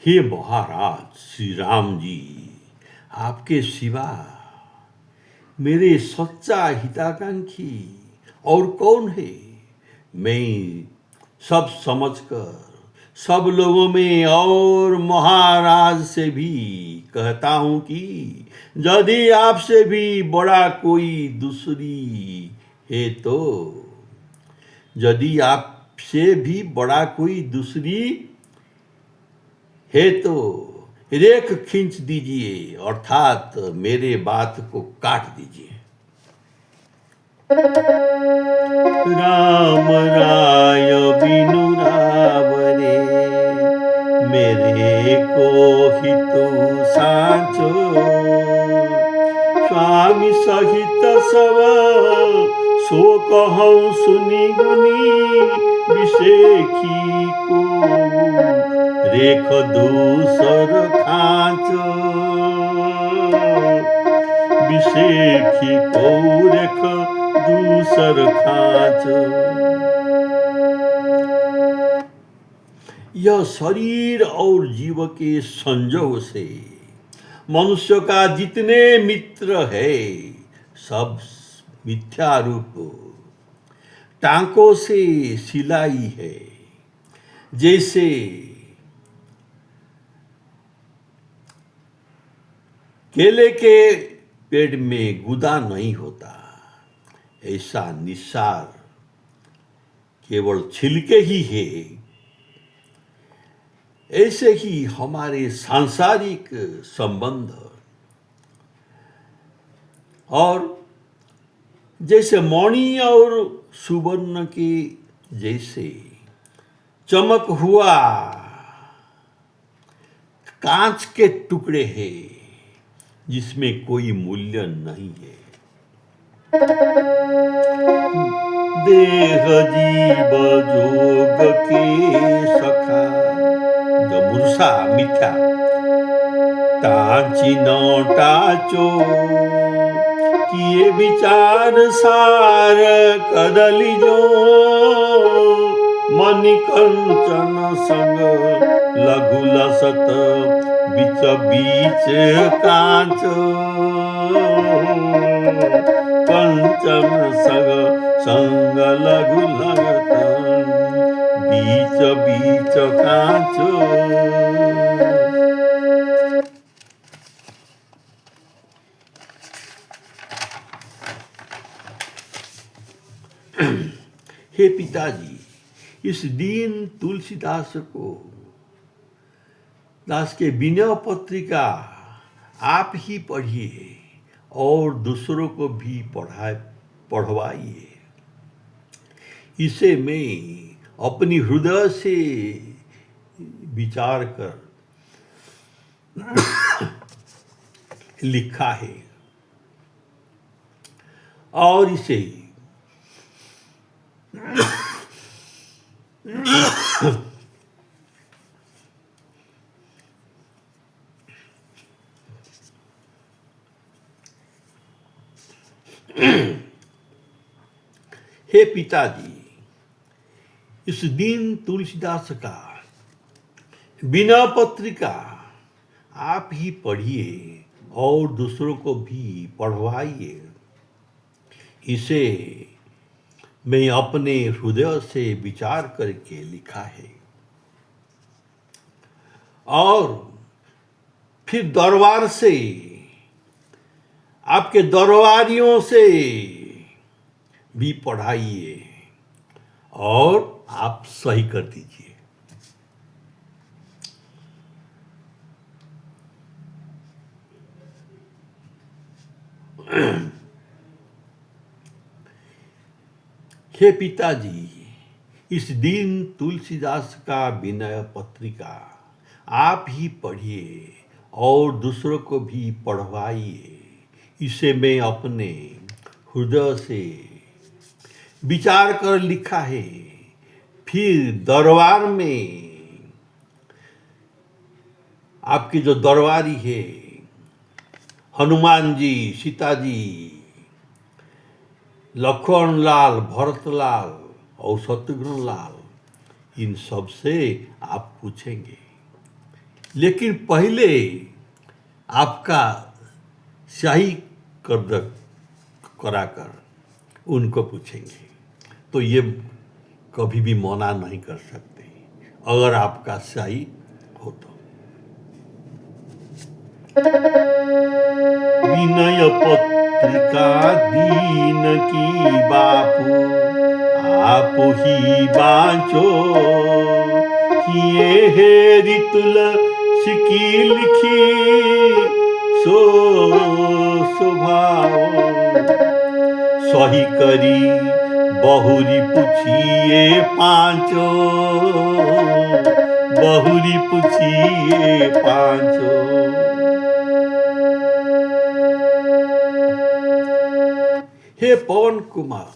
हे महाराज श्री राम जी, आपके सिवा मेरे सच्चा हिताकांक्षी और कौन है। मैं सब समझकर सब लोगों में और महाराज से भी कहता हूँ कि यदि आपसे भी बड़ा कोई दूसरी है तो यदि आपसे भी बड़ा कोई दूसरी है तो रेख खींच दीजिए, अर्थात मेरे बात को काट दीजिए। राम राय बिनु रावरे, मेरे को हितु साचो। स्वामी सहित सब सो कहूँ सुनी गुनी, विषेखी को रेख दूसर खाँच। विषेखी को रेख दूसर खाँच। यह शरीर और जीव के संयोग से मनुष्य का जितने मित्र है सब मिथ्या रूप टांकों से सिलाई है। जैसे केले के पेड़ में गुदा नहीं होता, ऐसा निस्सार केवल छिलके ही है। ऐसे ही हमारे सांसारिक संबंध, और जैसे मणि और सुवर्ण के जैसे चमक हुआ कांच के टुकड़े हैं जिसमें कोई मूल्य नहीं है। देह जीव जोग के सखा, जो मूर्छा मिथ्या टाची न टाचो, किए विचार सार कदली जो। मणि कंचन संग लघु लसत, बीच बीच कांच। कंचन संग लघु लगत, बीच बीच कांच। हे पिताजी, इस दीन तुलसीदास के विनय पत्रिका आप ही पढ़िए और दूसरों को भी पढ़वाइए। इसे मैं अपनी हृदय से विचार कर लिखा है और इसे हे पिताजी, इस दीन तुलसीदास का विनय पत्रिका आप ही पढ़िए और दूसरों को भी पढ़वाइए। इसे मैं अपने हृदय से विचार करके लिखा है और फिर दरबार से, आपके दरबारियों से भी पढ़ाइए और आप सही कर दीजिए। हे पिताजी, इस दीन तुलसीदास का विनय पत्रिका आप ही पढ़िए और दूसरों को भी पढ़वाइए। इसे मैं अपने हृदय से विचार कर लिखा है। फिर दरबार में आपके जो दरबारी है, हनुमान जी, सीता जी, लक्ष्मण लाल, भरत लाल और शत्रुघ्न लाल, इन सब से आप पूछेंगे। लेकिन पहले आपका शाही कर्द कराकर उनको पूछेंगे, तो ये कभी भी मना नहीं कर सकते अगर आपका शाही हो तो। विनय पत्रिका दीन की बापू आप ही बाँचो, ये है ऋतुल सिकी लिखी सो स्वभाव। सही करी बहुरी पूछिए पाँचो, बहुरी पूछिए पाँचो। हे पवन कुमार,